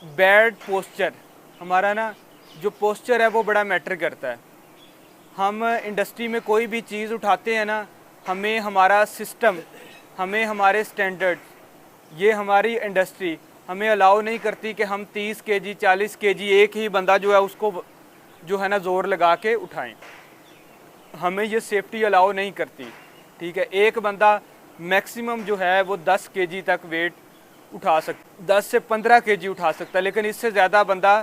Bad posture, हमारा ना जो पोस्चर है वो बड़ा मैटर करता है। हम इंडस्ट्री में कोई भी चीज़ उठाते हैं ना, हमें हमारा सिस्टम, हमें हमारे स्टैंडर्ड, ये हमारी इंडस्ट्री हमें अलाउ नहीं करती कि हम 30 केजी 40 केजी एक ही बंदा जो है उसको जो है ना ज़ोर लगा के उठाएं। हमें ये सेफ्टी अलाउ नहीं करती। ठीक है, एक बंदा मैक्सिमम जो है वो 10 केजी तक वेट उठा 10 से 15 केजी उठा सकता है, लेकिन इससे ज़्यादा बंदा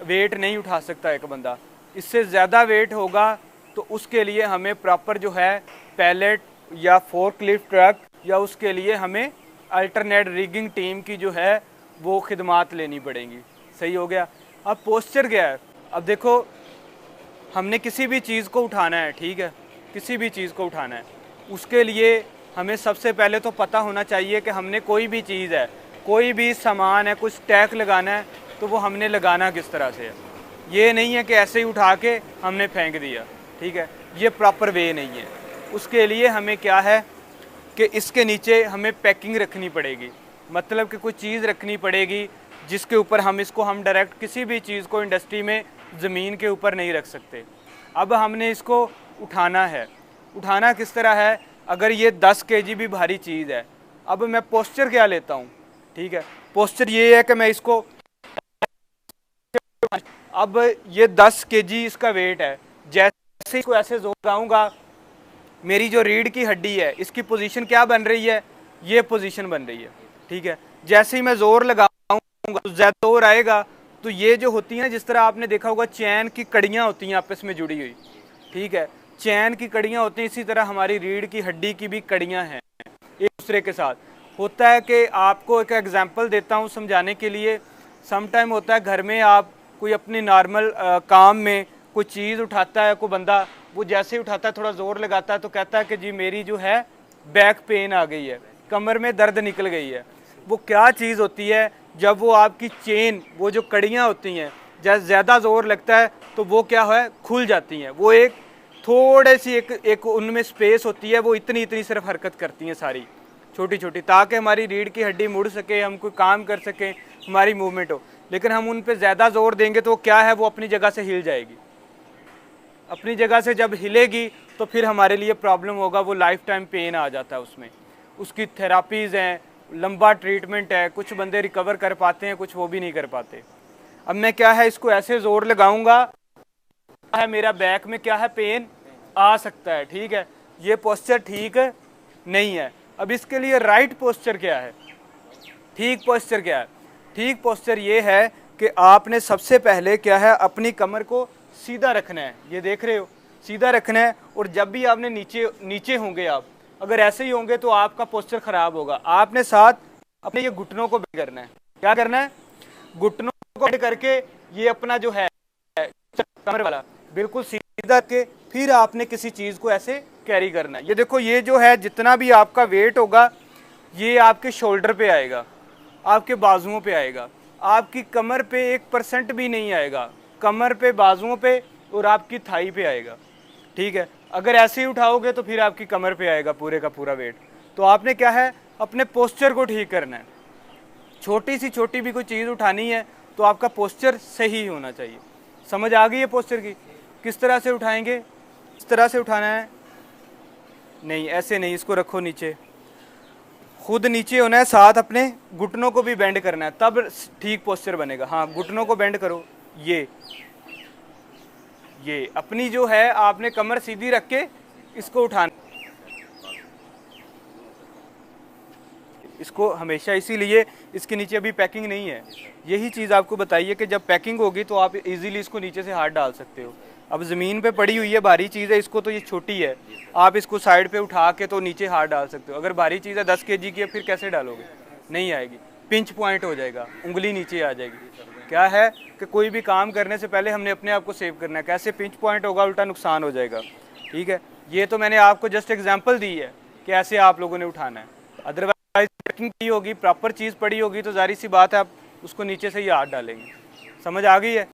वेट नहीं उठा सकता। एक बंदा इससे ज़्यादा वेट होगा तो उसके लिए हमें प्रॉपर जो है पैलेट या फोर्कलिफ्ट ट्रक या उसके लिए हमें अल्टरनेट रिगिंग टीम की जो है वो खिदमात लेनी पड़ेंगी। सही हो गया। अब पोस्चर क्या है? अब देखो, हमने किसी भी चीज़ को उठाना है, ठीक है, किसी भी चीज़ को उठाना है, उसके लिए हमें सबसे पहले तो पता होना चाहिए कि हमने कोई भी चीज़ है, कोई भी सामान है, कुछ टैग लगाना है तो वो हमने लगाना किस तरह से है। ये नहीं है कि ऐसे ही उठा के हमने फेंक दिया। ठीक है, ये प्रॉपर वे नहीं है। उसके लिए हमें क्या है कि इसके नीचे हमें पैकिंग रखनी पड़ेगी, मतलब कि कोई चीज़ रखनी पड़ेगी जिसके ऊपर हम डायरेक्ट किसी भी चीज़ को इंडस्ट्री में ज़मीन के ऊपर नहीं रख सकते। अब हमने इसको उठाना है। उठाना किस तरह है? अगर ये 10 केजी भी भारी चीज़ है, अब मैं पोस्चर क्या लेता हूँ? ठीक है, पोस्चर ये है कि मैं इसको, अब ये 10 केजी इसका वेट है, जैसे इसको ऐसे जोर लगाऊंगा, मेरी जो रीढ़ की हड्डी है इसकी पोजीशन क्या बन रही है? ये पोजीशन बन रही है। ठीक है, जैसे ही मैं जोर लगाऊंगा तो ज़्यादा जोर आएगा, तो ये जो होती है, जिस तरह आपने देखा होगा चैन की कड़ियाँ होती हैं आपस में जुड़ी हुई, ठीक है, चैन की कड़ियाँ होती हैं, इसी तरह हमारी रीढ़ की हड्डी की भी कड़ियाँ हैं एक दूसरे के साथ। होता है कि आपको एक एग्जांपल देता हूँ समझाने के लिए। सम टाइम होता है घर में आप कोई अपनी नॉर्मल काम में कोई चीज़ उठाता है, कोई बंदा वो जैसे ही उठाता है थोड़ा ज़ोर लगाता है तो कहता है कि जी मेरी जो है बैक पेन आ गई है, कमर में दर्द निकल गई है। वो क्या चीज़ होती है? जब वो आपकी चेन, वो जो कड़ियाँ होती हैं, जब ज़्यादा ज़ोर लगता है तो वो क्या है, खुल जाती हैं। वो एक थोड़े सी एक उनमें स्पेस होती है, वो इतनी इतनी सिर्फ हरकत करती हैं सारी छोटी छोटी, ताकि हमारी रीढ़ की हड्डी मुड़ सके, हम कोई काम कर सकें, हमारी मूवमेंट हो। लेकिन हम उन पे ज़्यादा ज़ोर देंगे तो क्या है, वो अपनी जगह से हिल जाएगी। अपनी जगह से जब हिलेगी तो फिर हमारे लिए प्रॉब्लम होगा, वो लाइफ टाइम पेन आ जाता है उसमें। उसकी थेरापीज़ हैं, लंबा ट्रीटमेंट है, कुछ बंदे रिकवर कर पाते हैं, कुछ वो भी नहीं कर पाते। अब मैं क्या है, इसको ऐसे ज़ोर लगाऊंगा है, मेरा बैक में क्या है, पेन आ सकता है। ठीक है, ये पोस्चर ठीक नहीं है। अब इसके लिए राइट पोस्चर क्या है, ठीक पोस्चर क्या है? ठीक पोस्चर ये है कि आपने सबसे पहले क्या है, अपनी कमर को सीधा रखना है। ये देख रहे हो, सीधा रखना है। और जब भी आपने नीचे होंगे, आप अगर ऐसे ही होंगे तो आपका पोस्चर खराब होगा। आपने साथ अपने ये घुटनों को बेंड करना है। क्या करना है? घुटनों को बेंड करके ये अपना जो है कमर वाला बिल्कुल सीधा के, फिर आपने किसी चीज को ऐसे कैरी करना है। ये देखो, ये जो है जितना भी आपका वेट होगा ये आपके शोल्डर पे आएगा, आपके बाजुओं पे आएगा, आपकी कमर पे 1% भी नहीं आएगा। कमर पे, बाजुओं पे और आपकी थाई पे आएगा। ठीक है, अगर ऐसे ही उठाओगे तो फिर आपकी कमर पे आएगा पूरे का पूरा वेट। तो आपने क्या है, अपने पोस्चर को ठीक करना है। छोटी सी छोटी भी कोई चीज़ उठानी है तो आपका पोस्चर सही होना चाहिए। समझ आ गई है पोस्चर की? किस तरह से उठाएंगे? इस तरह से उठाना है, नहीं ऐसे नहीं, इसको रखो नीचे, खुद नीचे होना है, साथ अपने घुटनों को भी बेंड करना है, तब ठीक पोस्चर बनेगा। हाँ, घुटनों को बेंड करो। ये अपनी जो है आपने कमर सीधी रख के इसको उठाना, इसको हमेशा, इसीलिए इसके नीचे अभी पैकिंग नहीं है। यही चीज़ आपको बताइए कि जब पैकिंग होगी तो आप इजीली इसको नीचे से हाथ डाल सकते हो। अब ज़मीन पे पड़ी हुई है, भारी चीज़ है, इसको तो ये छोटी है, आप इसको साइड पे उठा के तो नीचे हाथ डाल सकते हो। अगर भारी चीज़ है 10 केजी की है, फिर कैसे डालोगे? नहीं आएगी, पिंच पॉइंट हो जाएगा, उंगली नीचे आ जाएगी। क्या है कि कोई भी काम करने से पहले हमने अपने आप को सेव करना है। कैसे पिंच पॉइंट होगा, उल्टा नुकसान हो जाएगा। ठीक है, ये तो मैंने आपको जस्ट एग्जाम्पल दी है कि ऐसे आप लोगों ने उठाना है। अदरवाइज पैकिंग पड़ी होगी, प्रॉपर चीज़ पड़ी होगी तो जारी सी बात है आप उसको नीचे से ही हाथ डालेंगे। समझ आ गई है?